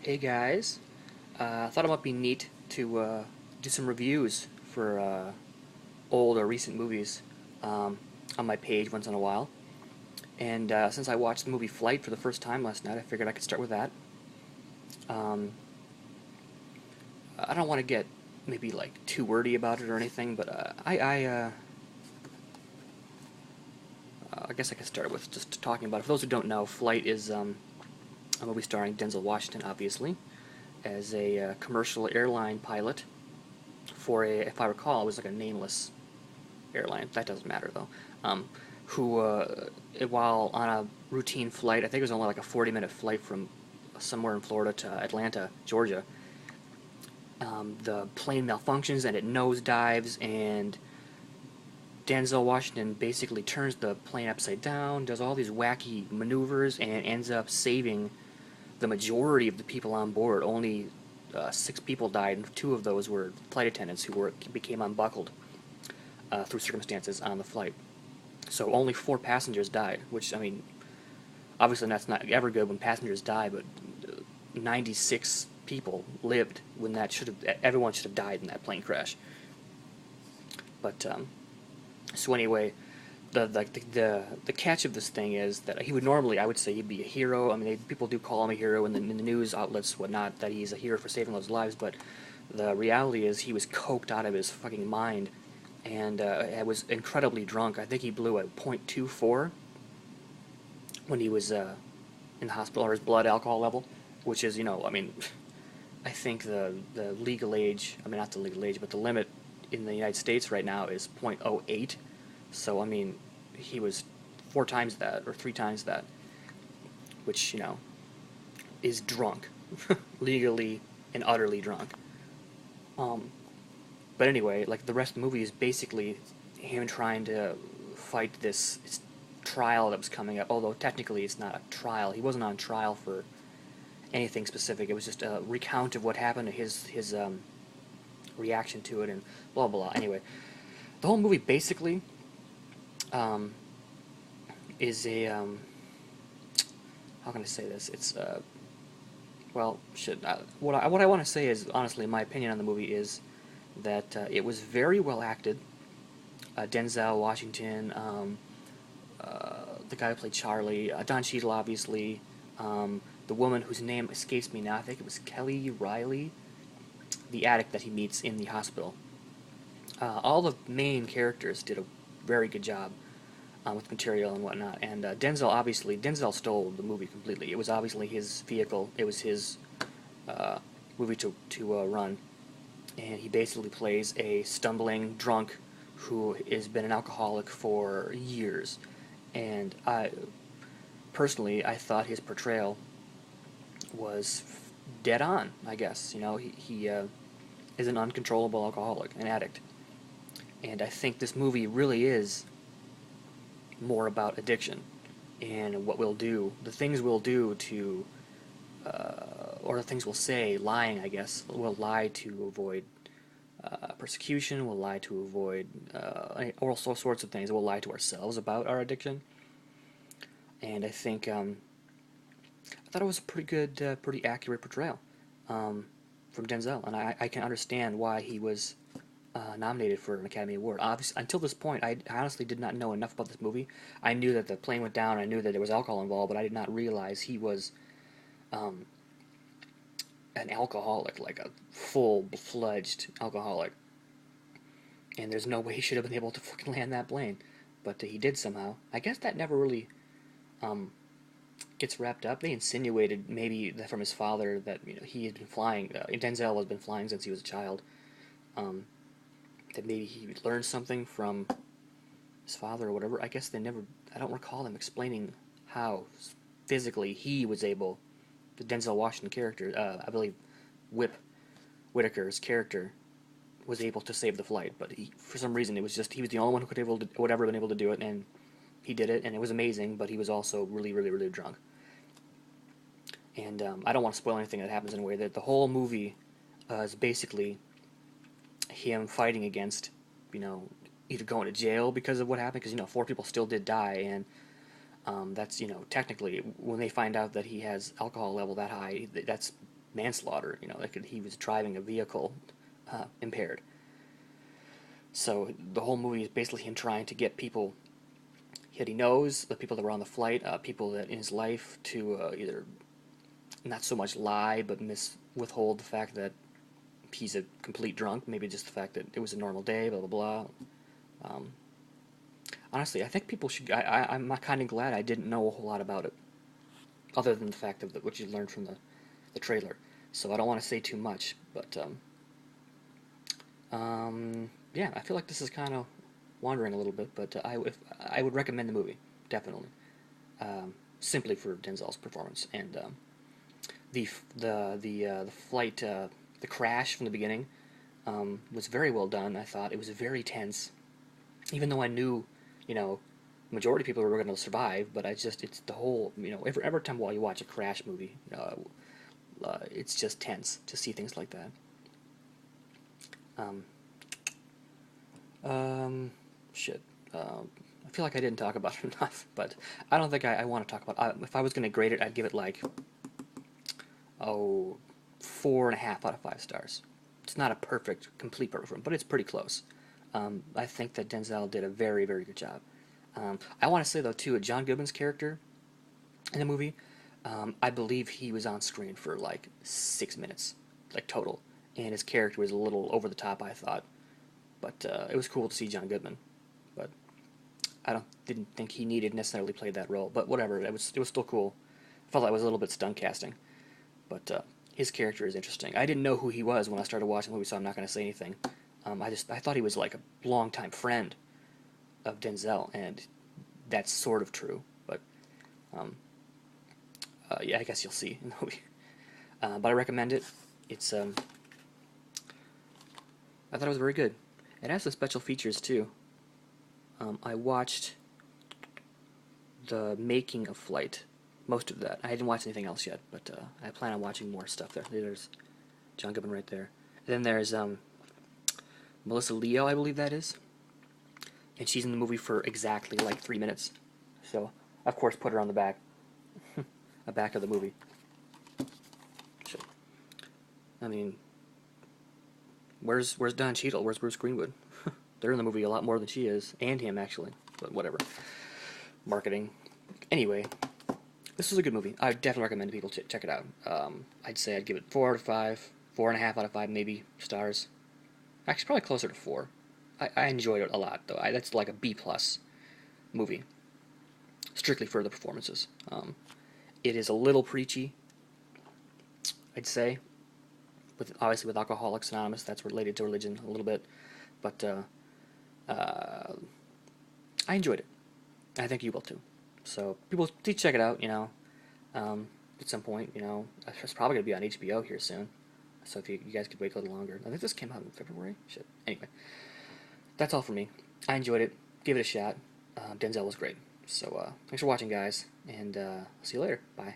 Hey guys, I thought it might be neat to do some reviews for old or recent movies on my page once in a while. And since I watched the movie Flight for the first time last night, I figured I could start with that. Um, I don't want to get maybe like too wordy about it or anything, but I guess I could start with just talking about it. For those who don't know, Flight is a movie starring Denzel Washington, obviously, as a commercial airline pilot for a, if I recall, it was like a nameless airline. That doesn't matter though. Who, while on a routine flight, I think it was only like a 40-minute flight from somewhere in Florida to Atlanta, Georgia. The plane malfunctions and it nosedives, and Denzel Washington basically turns the plane upside down, does all these wacky maneuvers, and ends up saving the majority of the people on board. Only 6 people died, and 2 of those were flight attendants who became unbuckled through circumstances on the flight. So only 4 passengers died, which, I mean, obviously that's not ever good when passengers die, but 96 people lived when everyone should have died in that plane crash. But so anyway, the catch of this thing is that he would normally, I would say, he'd be a hero. I mean, people do call him a hero in the news outlets, whatnot, that he's a hero for saving those lives. But the reality is he was coked out of his fucking mind, and was incredibly drunk. I think he blew a .24 when he was in the hospital, or his blood alcohol level, which is, I mean, I think the legal age, I mean, not the legal age, but the limit in the United States right now is .08. So, I mean, he was 4 times that, or 3 times that, which, is drunk. Legally and utterly drunk. Um, but anyway, like, the rest of the movie is basically him trying to fight this trial that was coming up, although technically it's not a trial. He wasn't on trial for anything specific. It was just a recount of what happened, his reaction to it, and blah blah blah. Anyway, the whole movie basically um, is a how can I say this? It's well, shit. What I want to say is, honestly, my opinion on the movie is that it was very well acted. Denzel Washington, the guy who played Charlie, Don Cheadle, obviously, the woman whose name escapes me now. I think it was Kelly Riley, the addict that he meets in the hospital. All the main characters did a very good job with material and whatnot. And Denzel stole the movie completely. It was obviously his vehicle. It was his movie to run, and he basically plays a stumbling drunk who has been an alcoholic for years. And I thought his portrayal was dead on. I guess he is an uncontrollable alcoholic, an addict, and I think this movie really is more about addiction and what we'll do, the things we'll do to, or the things we'll say, lying, I guess. We'll lie to avoid persecution, we'll lie to avoid all sorts of things. We'll lie to ourselves about our addiction. And I think I thought it was a pretty good, pretty accurate portrayal from Denzel, and I can understand why he was nominated for an Academy Award. Obviously, until this point, I honestly did not know enough about this movie. I knew that the plane went down, I knew that there was alcohol involved, but I did not realize he was um, an alcoholic, like a full-fledged alcoholic. And there's no way he should have been able to fucking land that plane, but he did somehow. I guess that never really um, gets wrapped up. They insinuated maybe that from his father that he had been flying. Denzel has been flying since he was a child. Um, that maybe he learned something from his father or whatever. I guess they never. I don't recall them explaining how physically he was able. The Denzel Washington character, I believe, Whitaker's character, was able to save the flight, but for some reason it was just he was the only one who would ever been able to do it, and he did it, and it was amazing. But he was also really, really, really drunk. And I don't want to spoil anything that happens in a way that the whole movie is basically him fighting against, either going to jail because of what happened, because 4 people still did die, and that's technically when they find out that he has alcohol level that high, that's manslaughter. He was driving a vehicle impaired. So the whole movie is basically him trying to get people that he knows, the people that were on the flight, people that in his life, to either not so much lie, but withhold the fact that he's a complete drunk. Maybe just the fact that it was a normal day, blah blah blah. Honestly, I think people should. I'm kind of glad I didn't know a whole lot about it, other than the fact of what you learned from the trailer. So I don't want to say too much, but yeah, I feel like this is kind of wandering a little bit, but I would recommend the movie, definitely, simply for Denzel's performance and the flight, the crash from the beginning was very well done. I thought it was very tense, even though I knew, majority of people were going to survive, but it's the whole, every time while you watch a crash movie, it's just tense to see things like that. Shit. I feel like I didn't talk about it enough, but I don't think I want to talk about it. If I was going to grade it, I'd give it like, 4.5 out of 5 stars. It's not a complete perfect film, but it's pretty close. I think that Denzel did a very, very good job. I want to say, though, too, John Goodman's character in the movie, I believe he was on screen for like 6 minutes, like total, and his character was a little over the top, I thought. But it was cool to see John Goodman. But didn't think he needed necessarily play that role. But whatever, it was still cool. I felt like it was a little bit stunt casting. But his character is interesting. I didn't know who he was when I started watching the movie, so I'm not going to say anything. I thought he was like a longtime friend of Denzel, and that's sort of true. But yeah, I guess you'll see in the movie. But I recommend it. It's I thought it was very good. It has some special features too. I watched the making of Flight, most of that. I didn't watch anything else yet, but I plan on watching more stuff there. There's John Goodman right there. And then there's Melissa Leo, I believe that is. And she's in the movie for exactly like 3 minutes. So, of course, put her on the back. The back of the movie. Shit. I mean, where's Don Cheadle? Where's Bruce Greenwood? They're in the movie a lot more than she is, and him actually. But whatever. Marketing. Anyway, this is a good movie. I definitely recommend people check it out. I'd say I'd give it 4 out of 5, 4.5 out of 5 maybe stars. Actually, probably closer to 4. I enjoyed it a lot though. That's like a B+ movie, strictly for the performances. It is a little preachy, I'd say. Obviously with Alcoholics Anonymous, that's related to religion a little bit, but I enjoyed it. I think you will too. So people, please check it out. At some point. It's probably gonna be on HBO here soon. So if you guys could wait a little longer. I think this came out in February. Shit. Anyway, that's all for me. I enjoyed it. Give it a shot. Denzel was great. So thanks for watching, guys, and see you later. Bye.